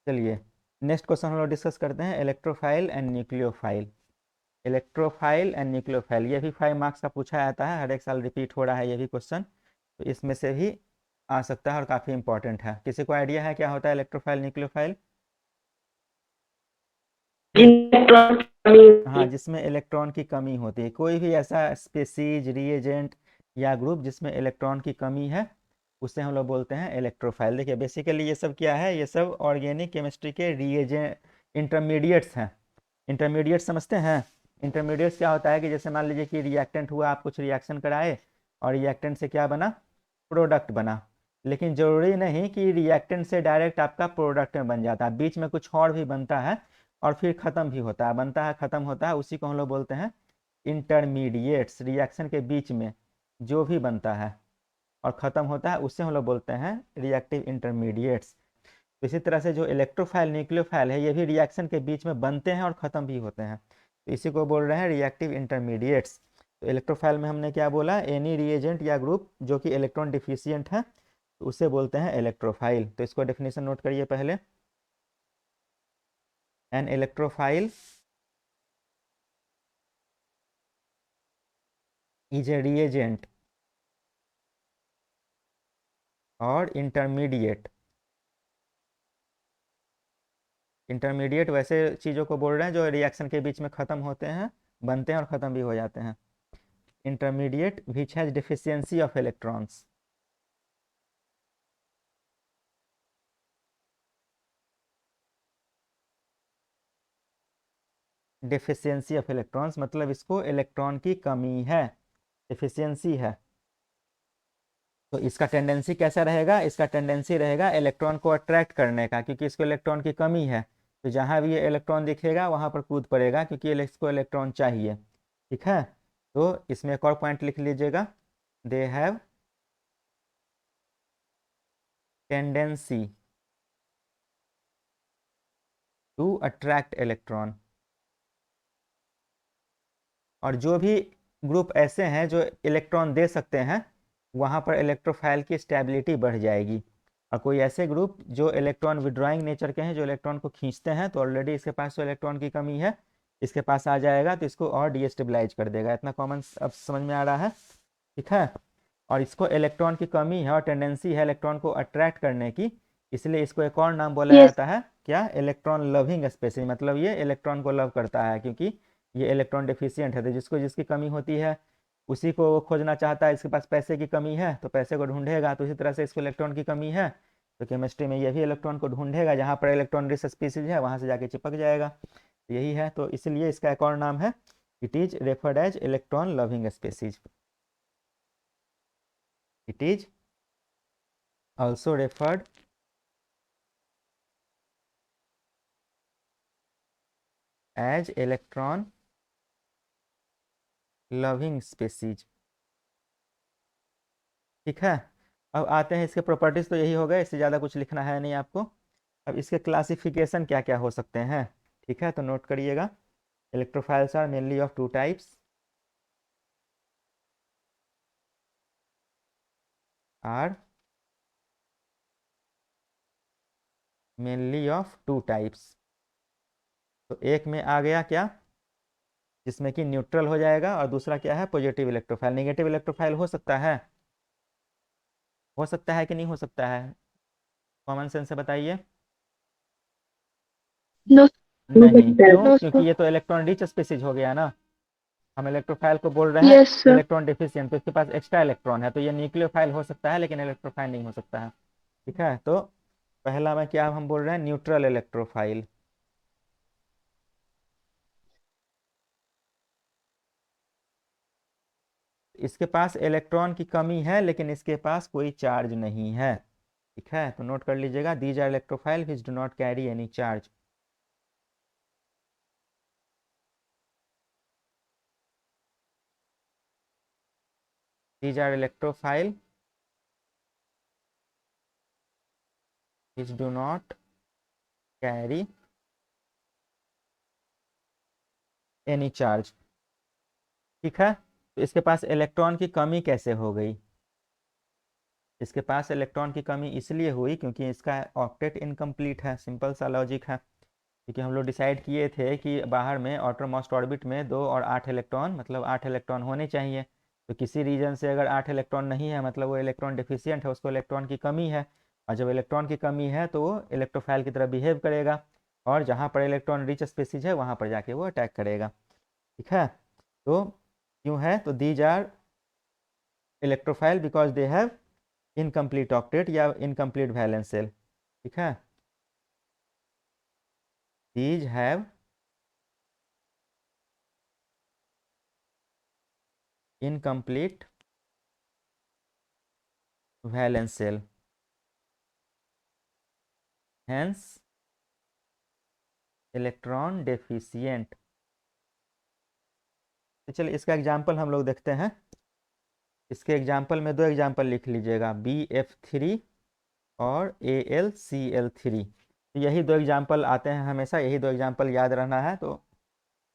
चलिए next question हम लोग डिस्कस करते हैं, electrophile and nucleophile. Electrophile and nucleophile ये भी 5 मार्क्स का पूछा जाता है, हर एक साल रिपीट हो रहा है ये भी क्वेश्चन, तो इसमें से भी आ सकता है और काफ़ी इंपॉर्टेंट है। किसी को आइडिया है क्या होता है इलेक्ट्रोफाइल न्यूक्लियोफाइल? हाँ, जिसमें इलेक्ट्रॉन की कमी होती है, कोई भी ऐसा स्पेसीज रिएजेंट या ग्रुप जिसमें इलेक्ट्रॉन की कमी है उसे हम लोग बोलते हैं इलेक्ट्रोफाइल। देखिए बेसिकली ये सब क्या है, ये सब ऑर्गेनिक केमिस्ट्री के रिएजेंट इंटरमीडिएट्स हैं। इंटरमीडिएट समझते हैं? इंटरमीडिएट्स क्या होता है कि जैसे मान लीजिए कि रिएक्टेंट हुआ, आप कुछ रिएक्शन कराए और रिएक्टेंट से क्या बना, प्रोडक्ट बना, लेकिन ज़रूरी नहीं कि रिएक्टेंट से डायरेक्ट आपका प्रोडक्ट में बन जाता है, बीच में कुछ और भी बनता है और फिर ख़त्म भी होता है, बनता है ख़त्म होता है, उसी को हम लोग बोलते हैं इंटरमीडिएट्स। रिएक्शन के बीच में जो भी बनता है और ख़त्म होता है उससे हम लोग बोलते हैं रिएक्टिव इंटरमीडिएट्स। तो इसी तरह से जो इलेक्ट्रोफाइल न्यूक्लियोफाइल है ये भी रिएक्शन के बीच में बनते हैं और ख़त्म भी होते हैं, तो इसी को बोल रहे हैं रिएक्टिव इंटरमीडिएट्स। तो इलेक्ट्रोफाइल में हमने क्या बोला, एनी रिएजेंट या ग्रुप जो कि इलेक्ट्रॉन डिफिशियंट है तो उसे बोलते हैं इलेक्ट्रोफाइल। तो इसको डेफिनेशन नोट करिए पहले, an electrophile is a reagent और इंटरमीडिएट। इंटरमीडिएट वैसे चीज़ों को बोल रहे हैं जो रिएक्शन के बीच में ख़त्म होते हैं, बनते हैं और ख़त्म भी हो जाते हैं। Intermediate which has deficiency of electrons. Deficiency of electrons मतलब इसको इलेक्ट्रॉन की कमी है, डिफिशियंसी है। तो इसका टेंडेंसी कैसा रहेगा, इसका टेंडेंसी रहेगा इलेक्ट्रॉन को अट्रैक्ट करने का, क्योंकि इसको इलेक्ट्रॉन की कमी है, तो जहाँ भी ये इलेक्ट्रॉन दिखेगा वहाँ पर कूद पड़ेगा क्योंकि इसको इलेक्ट्रॉन चाहिए। ठीक है, तो इसमें एक और पॉइंट लिख लीजिएगा, they have tendency to attract electron. और जो भी ग्रुप ऐसे हैं जो इलेक्ट्रॉन दे सकते हैं वहाँ पर इलेक्ट्रोफाइल की स्टेबिलिटी बढ़ जाएगी, और कोई ऐसे ग्रुप जो इलेक्ट्रॉन विड्रॉइंग नेचर के हैं, जो इलेक्ट्रॉन को खींचते हैं, तो ऑलरेडी इसके पास तो इलेक्ट्रॉन की कमी है, इसके पास आ जाएगा तो इसको और डीस्टेबलाइज कर देगा। इतना कॉमन अब समझ में आ रहा है? ठीक है, और इसको इलेक्ट्रॉन की कमी है और टेंडेंसी है इलेक्ट्रॉन को अट्रैक्ट करने की, इसलिए इसको एक और नाम बोला यस। जाता है क्या, इलेक्ट्रॉन लविंग स्पेसीज। मतलब ये इलेक्ट्रॉन को लव करता है क्योंकि ये इलेक्ट्रॉन डिफिशियंट है, तो जिसको जिसकी कमी होती है उसी को वो खोजना चाहता है। इसके पास पैसे की कमी है तो पैसे को ढूंढेगा, तो इसी तरह से इसको इलेक्ट्रॉन की कमी है तो केमिस्ट्री में ये भी इलेक्ट्रॉन को ढूंढेगा, जहाँ पर इलेक्ट्रॉन रिच स्पीसीज है वहाँ से जाके चिपक जाएगा। तो यही है, तो इसलिए इसका एक और नाम है, it is referred as electron loving species. It is also referred as electron loving species. ठीक है, अब आते हैं इसके प्रॉपर्टीज, तो यही हो गए, इससे ज़्यादा कुछ लिखना है नहीं आपको। अब इसके क्लासिफिकेशन क्या क्या हो सकते हैं, ठीक है, तो नोट करिएगा। Electrophiles are mainly of two types, are mainly of two types. तो एक में आ गया क्या, जिसमें कि न्यूट्रल हो जाएगा, और दूसरा क्या है, पॉजिटिव इलेक्ट्रोफाइल। नेगेटिव इलेक्ट्रोफाइल हो सकता है, हो सकता है कि नहीं हो सकता है, कॉमन सेंस से बताइए। नो। नहीं, क्यों? नो क्योंकि सर। ये तो इलेक्ट्रॉन रिच स्पीसीज हो गया ना, हम इलेक्ट्रोफाइल को बोल रहे हैं यस सर। इलेक्ट्रॉन डिफिशियंट, तो इसके पास एक्स्ट्रा इलेक्ट्रॉन है, तो ये न्यूक्लियोफाइल हो सकता है लेकिन इलेक्ट्रोफाइल नहीं हो सकता है। ठीक है, तो पहला में क्या हम बोल रहे हैं, न्यूट्रल इलेक्ट्रोफाइल। इसके पास इलेक्ट्रॉन की कमी है लेकिन इसके पास कोई चार्ज नहीं है। ठीक है, तो नोट कर लीजिएगा, these are electrophile which do not carry any charge. These are electrophile which do not carry any charge. ठीक है, तो इसके पास इलेक्ट्रॉन की कमी कैसे हो गई, इसके पास इलेक्ट्रॉन की कमी इसलिए हुई क्योंकि इसका ऑक्टेट इनकम्प्लीट है। सिंपल सा लॉजिक है, क्योंकि हम लोग डिसाइड किए थे कि बाहर में आउटरमोस्ट ऑर्बिट में 2 और 8 इलेक्ट्रॉन, मतलब 8 इलेक्ट्रॉन होने चाहिए। तो किसी रीजन से अगर 8 इलेक्ट्रॉन नहीं है, मतलब वो इलेक्ट्रॉन डिफिशियंट है, उसको इलेक्ट्रॉन की कमी है। और जब इलेक्ट्रॉन की कमी है तो वो इलेक्ट्रोफाइल की तरह बिहेव करेगा, और जहाँ पर इलेक्ट्रॉन रिच स्पेसीज है वहाँ पर जाके वो अटैक करेगा। ठीक है, तो क्यों है, तो these are electrophile because they have incomplete octet या इनकम्प्लीट वैलेंस शेल। ठीक है, these have incomplete valence shell, hence electron deficient. तो चलिए इसका एग्जाम्पल हम लोग देखते हैं। इसके एग्जाम्पल में 2 एग्जाम्पल लिख लीजिएगा, BF3 और AlCl3। तो यही 2 एग्जाम्पल आते हैं हमेशा, यही 2 एग्जाम्पल याद रहना है तो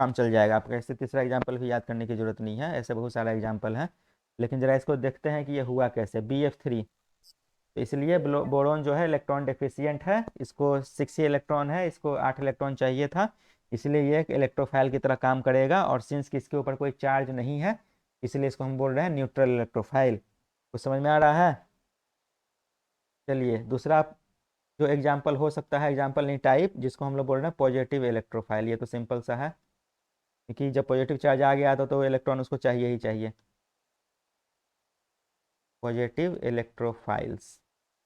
काम चल जाएगा आपका। ऐसे तीसरा एग्जाम्पल भी याद करने की जरूरत नहीं है, ऐसे बहुत सारा एग्जाम्पल है। लेकिन जरा इसको देखते हैं कि ये हुआ कैसे। BF3, तो इसलिए बोरोन जो है इलेक्ट्रॉन डेफिशिएंट है, इसको 6 इलेक्ट्रॉन है, इसको 8 इलेक्ट्रॉन चाहिए था, इसलिए ये एक इलेक्ट्रोफाइल की तरह काम करेगा। और सिंस कि इसके ऊपर कोई चार्ज नहीं है, इसलिए इसको हम बोल रहे हैं न्यूट्रल इलेक्ट्रोफाइल। कुछ समझ में आ रहा है? चलिए दूसरा जो एग्जाम्पल हो सकता है, एग्जाम्पल नहीं टाइप, जिसको हम लोग बोल रहे हैं पॉजिटिव इलेक्ट्रोफाइल। ये तो सिंपल सा है, क्योंकि जब पॉजिटिव चार्ज आ गया तो इलेक्ट्रॉन उसको चाहिए ही चाहिए। पॉजिटिव इलेक्ट्रोफाइल्स,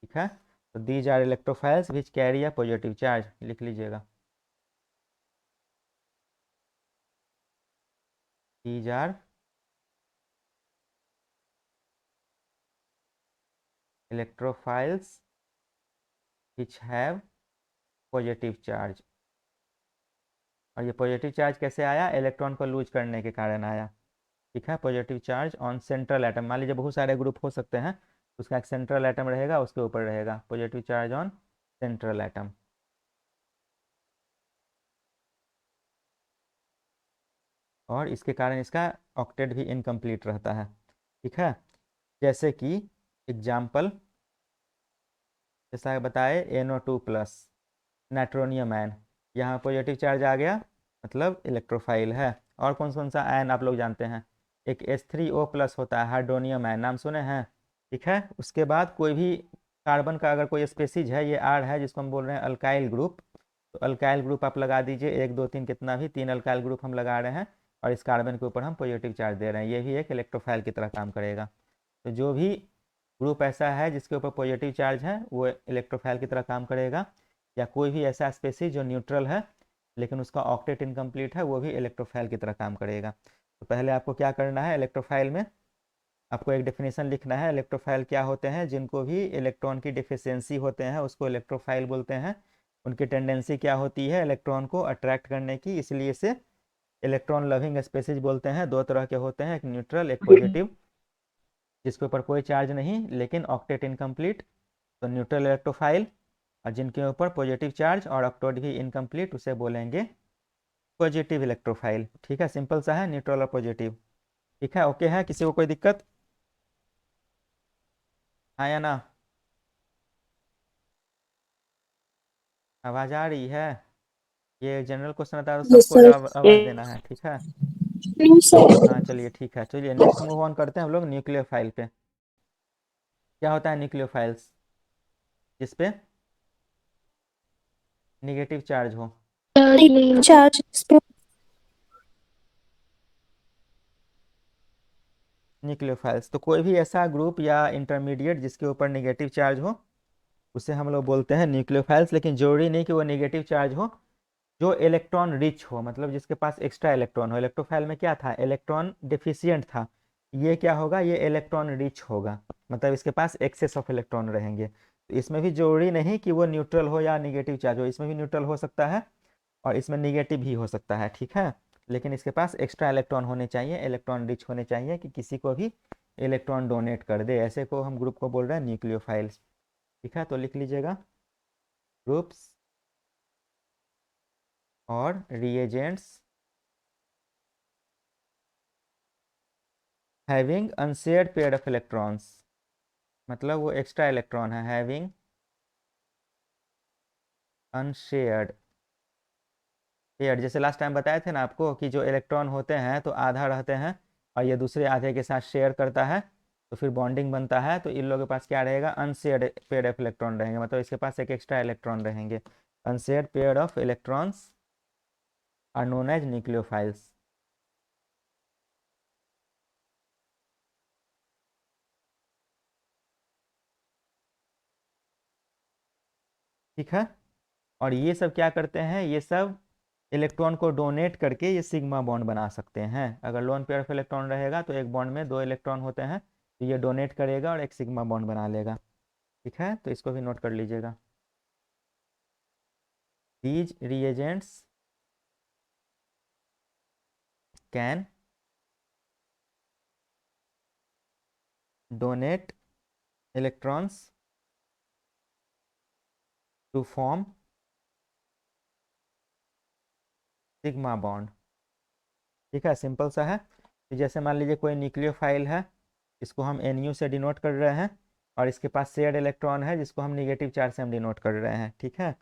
ठीक है, तो these are electrophiles which carry a positive charge, लिख लीजिएगा। These are electrophiles which have positive charge. और ये पॉजिटिव चार्ज कैसे आया? इलेक्ट्रॉन को लूज करने के कारण आया। ठीक है, positive charge on central atom. मान लीजिए बहुत सारे ग्रुप हो सकते हैं, उसका एक सेंट्रल एटम रहेगा, उसके ऊपर रहेगा positive charge on central atom. और इसके कारण इसका ऑक्टेट भी इनकम्प्लीट रहता है। ठीक है, जैसे कि एग्जाम्पल जैसा बताए NO2+ नाइट्रोनियम आयन, यहाँ पॉजिटिव चार्ज आ गया, मतलब इलेक्ट्रोफाइल है। और कौन कौन सा आयन आप लोग जानते हैं? एक H3O+ होता है, हाइड्रोनियम आयन, नाम सुने हैं? ठीक है, उसके बाद कोई भी कार्बन का अगर कोई स्पेसीज है, ये R है, जिसको हम बोल रहे हैं अल्काइल ग्रुप, तो अल्काइल ग्रुप आप लगा दीजिए, 1 2 3 कितना भी, 3 अल्काइल ग्रुप हम लगा रहे हैं, और इस कार्बन के ऊपर हम पॉजिटिव चार्ज दे रहे हैं, ये भी एक इलेक्ट्रोफाइल की तरह काम करेगा। तो जो भी ग्रुप ऐसा है जिसके ऊपर पॉजिटिव चार्ज है वो इलेक्ट्रोफाइल की तरह काम करेगा, या कोई भी ऐसा स्पेसीज जो न्यूट्रल है लेकिन उसका ऑक्टेट इनकम्प्लीट है, वो भी इलेक्ट्रोफाइल की तरह काम करेगा। तो पहले आपको क्या करना है, इलेक्ट्रोफाइल में आपको एक डेफिनेशन लिखना है। इलेक्ट्रोफाइल क्या होते हैं? जिनको भी इलेक्ट्रॉन की डिफिशियंसी होते हैं उसको इलेक्ट्रोफाइल बोलते हैं। उनकी टेंडेंसी क्या होती है? इलेक्ट्रॉन को अट्रैक्ट करने की, इसलिए इसे इलेक्ट्रॉन लविंग स्पेसीज बोलते हैं। 2 तरह के होते हैं, एक न्यूट्रल एक पॉजिटिव, जिसके ऊपर कोई चार्ज नहीं लेकिन ऑक्टेट इनकम्प्लीट, तो न्यूट्रल इलेक्ट्रोफाइल। और जिनके ऊपर पॉजिटिव चार्ज और ऑक्टेट भी इनकम्प्लीट, उसे बोलेंगे पॉजिटिव इलेक्ट्रोफाइल। ठीक है, सिंपल सा है, न्यूट्रल और पॉजिटिव। ठीक है, ओके है, किसी को कोई दिक्कत? हाँ या ना? आवाज आ रही है? ये जनरल क्वेश्चन आता है तो यस सबको सर। आवाज देना है, ठीक है? No sir. हाँ चलिए ठीक है, चलिए नेक्स्ट मूव ऑन करते हैं हम लोग न्यूक्लियोफाइल पे। क्या होता है न्यूक्लियोफाइल्स? जिसपे निगेटिव चार्ज हो। चार्ज न्यूक्लियोफाइल्स, तो कोई भी ऐसा ग्रुप या इंटरमीडिएट जिसके ऊपर निगेटिव चार्ज हो उसे हम लोग बोलते हैं न्यूक्लियोफाइल्स। लेकिन जरूरी नहीं कि वो निगेटिव चार्ज हो, जो इलेक्ट्रॉन रिच हो, मतलब जिसके पास एक्स्ट्रा इलेक्ट्रॉन हो। इलेक्ट्रोफाइल में क्या था? इलेक्ट्रॉन डिफिशियंट था, ये क्या होगा? ये इलेक्ट्रॉन रिच होगा, मतलब इसके पास एक्सेस ऑफ इलेक्ट्रॉन रहेंगे। तो इसमें भी जरूरी नहीं कि वो न्यूट्रल हो या निगेटिव चार्ज हो, इसमें भी न्यूट्रल हो सकता है और इसमें निगेटिव भी हो सकता है। ठीक है, लेकिन इसके पास एक्स्ट्रा इलेक्ट्रॉन होने चाहिए, इलेक्ट्रॉन रिच होने चाहिए, कि किसी को भी इलेक्ट्रॉन डोनेट कर दे, ऐसे को हम ग्रुप को बोल रहे हैं न्यूक्लियोफाइल्स। ठीक है, तो लिख लीजिएगा, ग्रुप्स और reagents having unshared pair of electrons, मतलब वो एक्स्ट्रा इलेक्ट्रॉन है, हैविंग अनशेयर्ड शेयर्ड। जैसे लास्ट टाइम बताए थे ना आपको कि जो इलेक्ट्रॉन होते हैं तो आधा रहते हैं और ये दूसरे आधे के साथ शेयर करता है, तो फिर बॉन्डिंग बनता है। तो इन लोगों के पास क्या रहेगा, अनशेयर्ड पेयर ऑफ इलेक्ट्रॉन रहेंगे, मतलब इसके पास एक एक्स्ट्रा इलेक्ट्रॉन रहेंगे। Unshared pair of electrons are known as nucleophiles. ठीक है, और ये सब क्या करते हैं, ये सब इलेक्ट्रॉन को डोनेट करके ये सिग्मा बॉन्ड बना सकते हैं। अगर लोन पेयर ऑफ इलेक्ट्रॉन रहेगा तो एक बॉन्ड में दो इलेक्ट्रॉन होते हैं, तो ये डोनेट करेगा और एक सिग्मा बॉन्ड बना लेगा। ठीक है, तो इसको भी नोट कर लीजिएगा। These reagents can donate electrons to form sigma bond. ठीक है, सिंपल सा है। तो जैसे मान लीजिए कोई न्यूक्लियोफाइल है, इसको हम NU से डिनोट कर रहे हैं, और इसके पास शेयर्ड इलेक्ट्रॉन है जिसको हम निगेटिव चार्ज से हम डिनोट कर रहे हैं। ठीक है,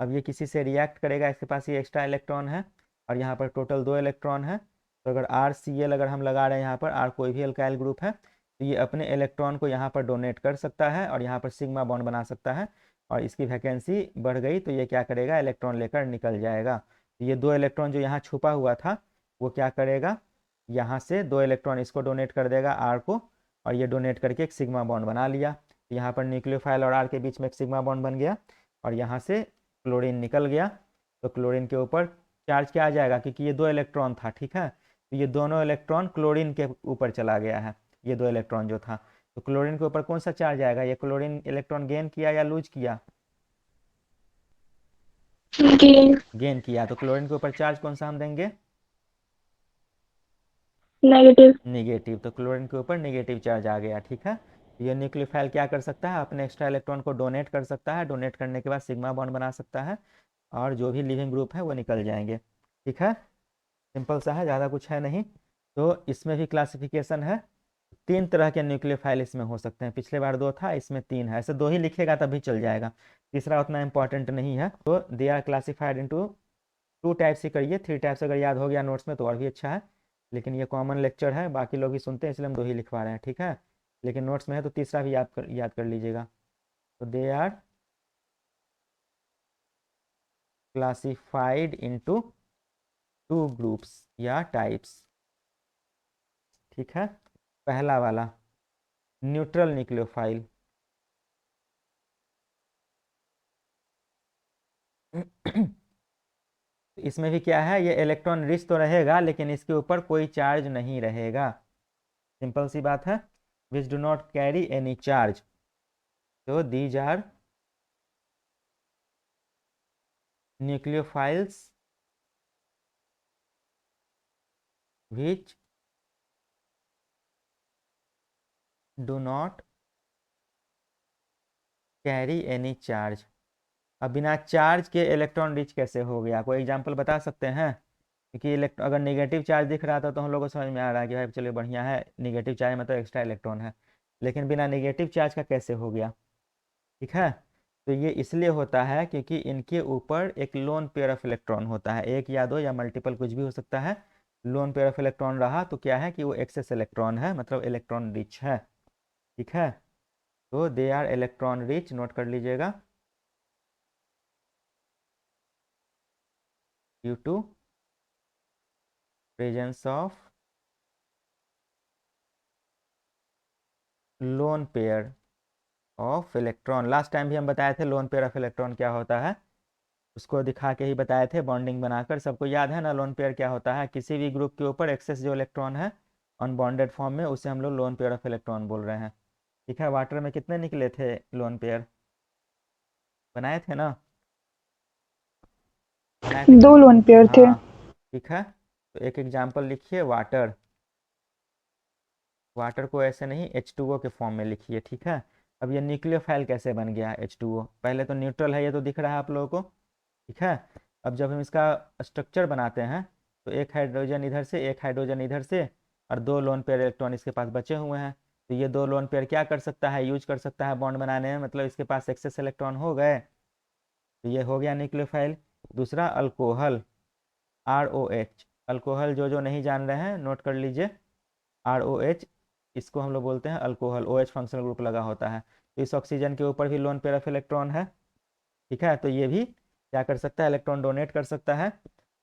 अब ये किसी से रिएक्ट करेगा, इसके पास ये एक्स्ट्रा इलेक्ट्रॉन है और यहाँ पर टोटल दो इलेक्ट्रॉन है। तो अगर RCl अगर हम लगा रहे हैं यहाँ पर, R कोई भी अल्काइल ग्रुप है, तो ये अपने इलेक्ट्रॉन को यहाँ पर डोनेट कर सकता है और यहाँ पर सिग्मा बॉन्ड बना सकता है। और इसकी वैकेंसी बढ़ गई तो ये क्या करेगा, इलेक्ट्रॉन लेकर निकल जाएगा। तो ये दो इलेक्ट्रॉन जो यहाँ छुपा हुआ था वो क्या करेगा, यहाँ से दो इलेक्ट्रॉन इसको डोनेट कर देगा R को, और ये डोनेट करके एक सिग्मा बॉन्ड बना लिया। यहाँ पर न्यूक्लियोफाइल और R के बीच में एक सिग्मा बॉन्ड बन गया, और यहाँ से क्लोरीन निकल गया। तो क्लोरीन के ऊपर चार्ज क्या आ जाएगा, क्योंकि ये दो इलेक्ट्रॉन था। ठीक है, तो ये दोनों इलेक्ट्रॉन क्लोरीन के ऊपर चला गया है, ये दो इलेक्ट्रॉन जो था। तो क्लोरीन के ऊपर कौन सा चार्ज आएगा, ये क्लोरीन इलेक्ट्रॉन गेन किया या लूज किया, गेन गेन किया। तो क्लोरीन के ऊपर चार्ज कौन सा हम देंगे, नेगेटिव निगेटिव। तो क्लोरीन के ऊपर निगेटिव चार्ज आ गया। ठीक है, ये न्यूक्लियोफाइल क्या कर सकता है, अपने एक्स्ट्रा इलेक्ट्रॉन को डोनेट कर सकता है, डोनेट करने के बाद सिग्मा बॉन्ड बना सकता है, और जो भी लिविंग ग्रुप है वो निकल जाएंगे। ठीक है, सिंपल सा है, ज़्यादा कुछ है नहीं। तो इसमें भी क्लासिफिकेशन है, तीन तरह के न्यूक्लियोफाइल इसमें हो सकते हैं। पिछले बार दो था, इसमें तीन है। ऐसे दो ही लिखेगा तब भी चल जाएगा, तीसरा उतना इंपॉर्टेंट नहीं है। तो they are classified into two types ही करिए, थ्री टाइप्स अगर याद हो गया नोट्स में तो और भी अच्छा है, लेकिन ये कॉमन लेक्चर है, बाकी लोग भी सुनते हैं इसलिए हम दो ही लिखवा रहे हैं। ठीक है, लेकिन नोट्स में है तो तीसरा भी याद कर लीजिएगा। तो they are classified into two groups या टाइप्स। ठीक है, पहला वाला न्यूट्रल न्यूक्लियोफाइल। इसमें भी क्या है, ये इलेक्ट्रॉन रिच तो रहेगा लेकिन इसके ऊपर कोई चार्ज नहीं रहेगा। सिंपल सी बात है, which do not carry any charge. तो these are nucleophiles which do not carry any charge. अब बिना चार्ज के इलेक्ट्रॉन रिच कैसे हो गया, कोई एग्जांपल बता सकते हैं, क्योंकि अगर नेगेटिव चार्ज दिख रहा था तो हम लोग को समझ में आ रहा है कि भाई चलिए बढ़िया है, नेगेटिव चार्ज मतलब एक्स्ट्रा इलेक्ट्रॉन है, लेकिन बिना नेगेटिव चार्ज का कैसे हो गया। ठीक है, तो ये इसलिए होता है क्योंकि इनके ऊपर एक लोन पेयर ऑफ इलेक्ट्रॉन होता है, एक या दो या मल्टीपल कुछ भी हो सकता है। लोन पेयर ऑफ इलेक्ट्रॉन रहा तो क्या है कि वो एक्सेस इलेक्ट्रॉन है, मतलब इलेक्ट्रॉन रिच है। ठीक है, तो they are electron rich, note कर लीजिएगा, due to presence of lone pair of electron. Last time भी हम बताए थे लोन पेयर ऑफ इलेक्ट्रॉन क्या होता है, उसको दिखा के ही बताए थे, बॉन्डिंग बनाकर। सबको याद है ना लोन पेयर क्या होता है, किसी भी ग्रुप के ऊपर एक्सेस जो इलेक्ट्रॉन है अनबॉन्डेड फॉर्म में, उसे हम लोग लोन पेयर ऑफ इलेक्ट्रॉन बोल रहे हैं। ठीक है, वाटर में कितने निकले थे लोन पेयर, बनाए थे ना, बनाए थे कि दो नहीं। लोन पेयर थे। हाँ, ठीक है, तो एक एग्जाम्पल लिखिए, वाटर। वाटर को ऐसे नहीं H2O के फॉर्म में लिखिए। ठीक है, अब ये न्यूक्लियोफाइल कैसे बन गया H2O, पहले तो न्यूट्रल है, ये तो दिख रहा है आप लोगों को। ठीक है, अब जब हम इसका स्ट्रक्चर बनाते हैं तो एक हाइड्रोजन इधर से, एक हाइड्रोजन इधर से, और दो लोन पेयर इलेक्ट्रॉन इसके पास बचे हुए हैं। तो ये दो लोन पेयर क्या कर सकता है, यूज कर सकता है बॉन्ड बनाने में, मतलब इसके पास एक्सेस इलेक्ट्रॉन हो गए, तो ये हो गया न्यूक्लियोफाइल। दूसरा अल्कोहल, ROH, अल्कोहल जो जो नहीं जान रहे हैं नोट कर लीजिए, ROH, इसको हम लोग बोलते हैं अल्कोहल, OH फंक्शनल ग्रुप लगा होता है, तो इस ऑक्सीजन के ऊपर भी लोन पेयर ऑफ इलेक्ट्रॉन है, ठीक है, तो ये भी क्या कर सकता है, इलेक्ट्रॉन डोनेट कर सकता है।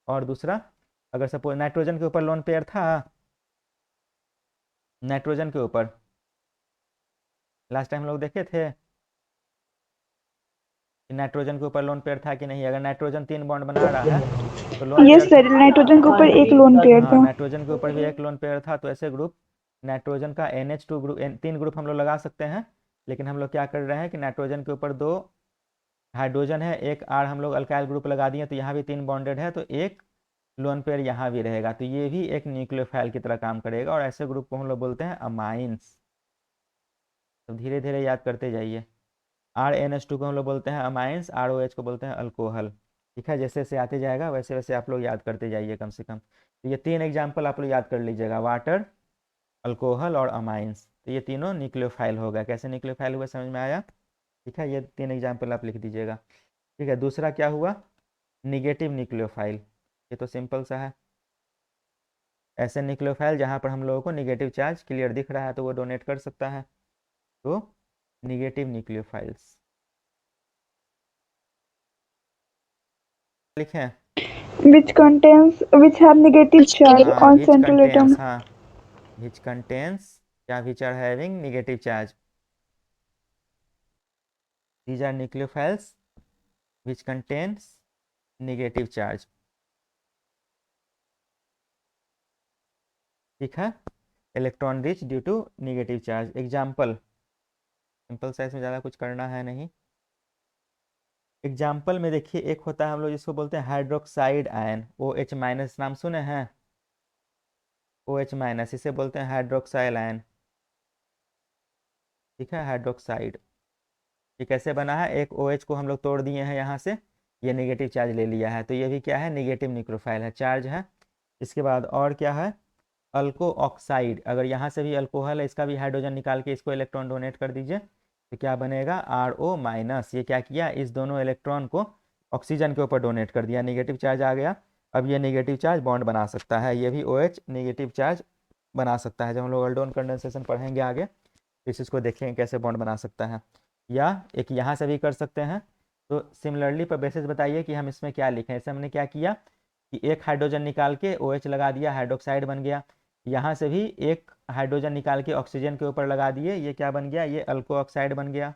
और दूसरा, अगर सपोज नाइट्रोजन के ऊपर लोन पेयर था, नाइट्रोजन के ऊपर लास्ट टाइम हम लोग देखे थे कि नाइट्रोजन के ऊपर लोन पेयर था कि नहीं, अगर नाइट्रोजन 3 बॉन्ड बना रहा है तो loan yes pair, sir, nitrogen के ऊपर एक लोन पेयर हाँ था। नाइट्रोजन के ऊपर भी एक लोन पेयर था, तो ऐसे ग्रुप नाइट्रोजन का NH2 ग्रुप, 3 ग्रुप हम लोग लगा सकते हैं, लेकिन हम लोग क्या कर रहे हैं कि नाइट्रोजन के ऊपर 2 हाइड्रोजन है, एक R हम लोग अल्काइल ग्रुप लगा दिए, तो यहाँ भी 3 बॉन्डेड है, तो एक लोन पेयर यहाँ भी रहेगा, तो ये भी एक न्यूक्लियोफाइल की तरह काम करेगा, और ऐसे ग्रुप को हम लोग बोलते हैं अमाइंस। तो धीरे धीरे याद करते जाइए, RNH2 को हम लोग बोलते हैं अमाइंस, ROH को बोलते हैं अल्कोहल, ठीक है, जैसे जैसे आते जाएगा वैसे वैसे आप लोग याद करते जाइए कम से कम। तो ये 3 एग्जाम्पल आप लोग याद कर लीजिएगा, वाटर, अल्कोहल और अमाइंस, तो ये तीनों न्यूक्लियोफाइल होगा। कैसे न्यूक्लियोफाइल हुआ समझ में आया, ठीक है, ये 3 एग्जाम्पल आप लिख दीजिएगा। ठीक है, दूसरा क्या हुआ, निगेटिव न्यूक्लियोफाइल, ये तो सिंपल सा है, ऐसे न्यूक्लियोफाइल जहाँ पर हम लोगों को निगेटिव चार्ज क्लियर दिख रहा है तो वो डोनेट कर सकता है, तो निगेटिव न्यूक्लियोफाइल्स लिखें, which have negative charge हाँ on which central contains, atom. हाँ विच कंटेन्स क्या, which are having negative charge, these are nucleophiles which contains negative charge, ठीक है, electron rich due to negative charge. Example, simple size में ज़्यादा कुछ करना है नहीं। एग्जाम्पल में देखिए, एक होता है हम लोग जिसको बोलते हैं हाइड्रोक्साइड आयन, OH-, नाम सुने हैं, OH-, इसे बोलते हैं हाइड्रोक्साइल आयन, ठीक है, हाइड्रोक्साइड। ये कैसे बना है, एक OH को हम लोग तोड़ दिए हैं यहाँ से, ये नेगेटिव चार्ज ले लिया है, तो ये भी क्या है, नेगेटिव न्यूक्लियोफाइल है, चार्ज है। इसके बाद और क्या है, अल्को ऑक्साइड, अगर यहाँ से भी अल्कोहल है, इसका भी हाइड्रोजन निकाल के इसको इलेक्ट्रॉन डोनेट कर दीजिए, तो क्या बनेगा, RO-, ये क्या किया, इस दोनों इलेक्ट्रॉन को ऑक्सीजन के ऊपर डोनेट कर दिया, नेगेटिव चार्ज आ गया। अब ये नेगेटिव चार्ज बॉन्ड बना सकता है, ये भी OH नेगेटिव चार्ज बना सकता है, जब हम लोग एल्डोन कंडेंसेशन पढ़ेंगे आगे तो इस चीज़ को देखेंगे कैसे बॉन्ड बना सकता है, या एक यहाँ से भी कर सकते हैं। तो सिमिलरली पर बेसिस बताइए कि हम इसमें क्या लिखें, इससे हमने क्या किया कि एक हाइड्रोजन निकाल के OH लगा दिया, हाइड्रोक्साइड बन गया, यहाँ से भी एक हाइड्रोजन निकाल के ऑक्सीजन के ऊपर लगा दिए, ये क्या बन गया, ये अल्को ऑक्साइड बन गया,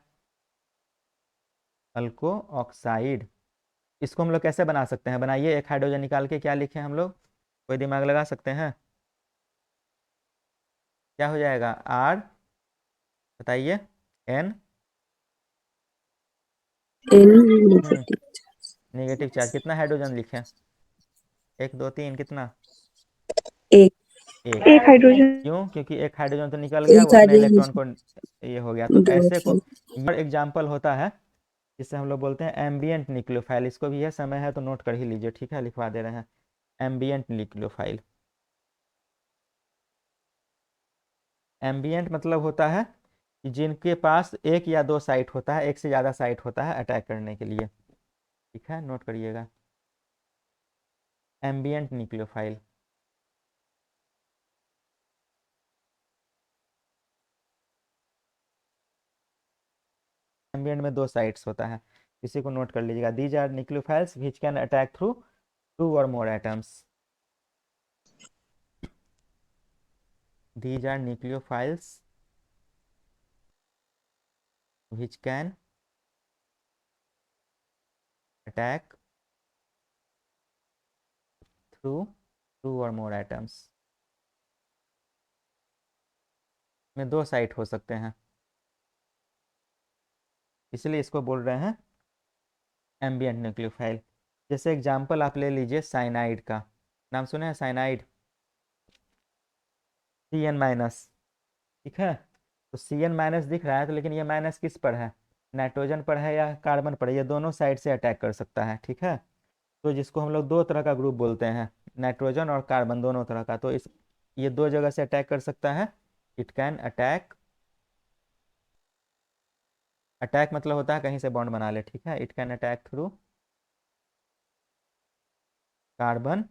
अल्को ऑक्साइड। इसको हम लोग कैसे बना सकते हैं, बनाइए, एक हाइड्रोजन निकाल के क्या लिखें हम लोग, कोई दिमाग लगा सकते हैं, क्या हो जाएगा, R, बताइए, N, नेगेटिव चार्ज, कितना हाइड्रोजन लिखें, 1 2 3 कितना, एक एक, एक हाइड्रोजन। क्यों, क्योंकि एक हाइड्रोजन तो निकल गया, वो अपने इलेक्ट्रॉन को ये हो गया, तो ऐसे को और एग्जाम्पल होता है जिससे हम लोग बोलते हैं एम्बियंट न्यूक्लियोफाइल, इसको भी यह समय है तो नोट कर ही लीजिए, ठीक है, लिखवा दे रहे हैं, एम्बियंट न्यूक्लियोफाइल। एम्बियंट मतलब होता है कि जिनके पास एक या दो साइट होता है, एक से ज़्यादा साइट होता है अटैक करने के लिए, ठीक है, नोट करिएगा, एम्बियंट न्यूक्लियोफाइल। एम्बियंट में 2 साइट्स होता है, इसी को नोट कर लीजिएगा, these are nucleophiles which can attack through 2 or more atoms, these are nucleophiles which can attack through 2 or more atoms, में 2 साइट हो सकते हैं, इसलिए इसको बोल रहे हैं एम्बियंट न्यूक्लियोफाइल। जैसे एग्जांपल आप ले लीजिए साइनाइड का, नाम सुने हैं साइनाइड, Cn-, ठीक है, तो Cn- दिख रहा है, तो लेकिन ये माइनस किस पर है, नाइट्रोजन पर है या कार्बन पर है, ये दोनों साइड से अटैक कर सकता है, ठीक है, तो जिसको हम लोग 2 तरह का ग्रुप बोलते हैं, नाइट्रोजन और कार्बन दोनों तरह का, तो इस ये 2 जगह से अटैक कर सकता है, इट कैन अटैक अटैक मतलब होता है कहीं से बॉन्ड बना ले, ठीक है। It can attack through carbon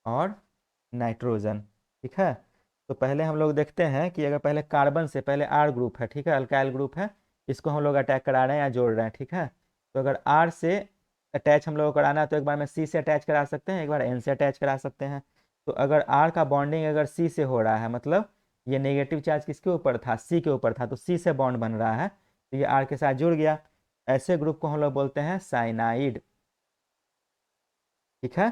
और नाइट्रोजन, ठीक है। तो पहले हम लोग देखते हैं कि अगर पहले कार्बन से पहले आर ग्रुप है, ठीक है, अल्काइल ग्रुप है, इसको हम लोग अटैक करा रहे हैं या जोड़ रहे हैं, ठीक है। तो अगर आर से अटैच हम लोग को कराना है तो एक बार में सी से अटैच करा सकते हैं, एक बार एन से अटैच करा सकते हैं। तो अगर आर का बॉन्डिंग अगर सी से हो रहा है, मतलब ये नेगेटिव चार्ज किसके ऊपर था, सी के ऊपर था, तो सी से बॉन्ड बन रहा है, तो ये आर के साथ जुड़ गया। ऐसे ग्रुप को हम लोग बोलते हैं साइनाइड, ठीक है।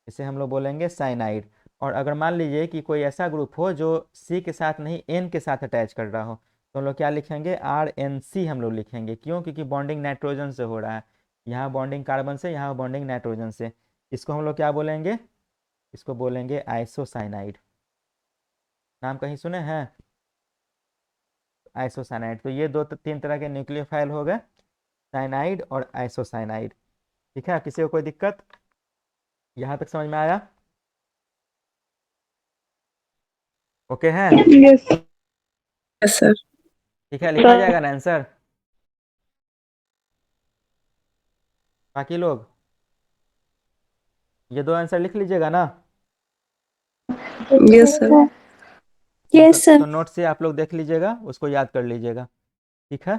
इसे हम लोग बोलेंगे साइनाइड। और अगर मान लीजिए कि कोई ऐसा ग्रुप हो जो सी के साथ नहीं एन के साथ अटैच कर रहा हो, तो हम लोग क्या लिखेंगे, आर एन सी हम लोग लिखेंगे। क्यों? क्योंकि बॉन्डिंग नाइट्रोजन से हो रहा है, यहाँ बॉन्डिंग कार्बन से, यहाँ बॉन्डिंग नाइट्रोजन से। इसको हम लोग क्या बोलेंगे, इसको बोलेंगे आइसोसाइनाइड। नाम कहीं सुने हैं, आइसोसाइनाइड। तो ये दो तीन तरह के न्यूक्लियोफाइल हो गए, साइनाइड और आइसोसाइनाइड, ठीक है। किसी को कोई दिक्कत यहाँ तक समझ में आया? ओके है, यस यस सर। ठीक है। लिखा जाएगा ना आंसर, बाकी लोग ये दो आंसर लिख लीजिएगा ना। Yes sir. Yes sir. तो नोट से आप लोग देख लीजिएगा, उसको याद कर लीजिएगा, ठीक है।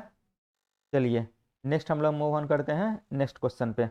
चलिए नेक्स्ट हम लोग मूव ऑन करते हैं नेक्स्ट क्वेश्चन पे।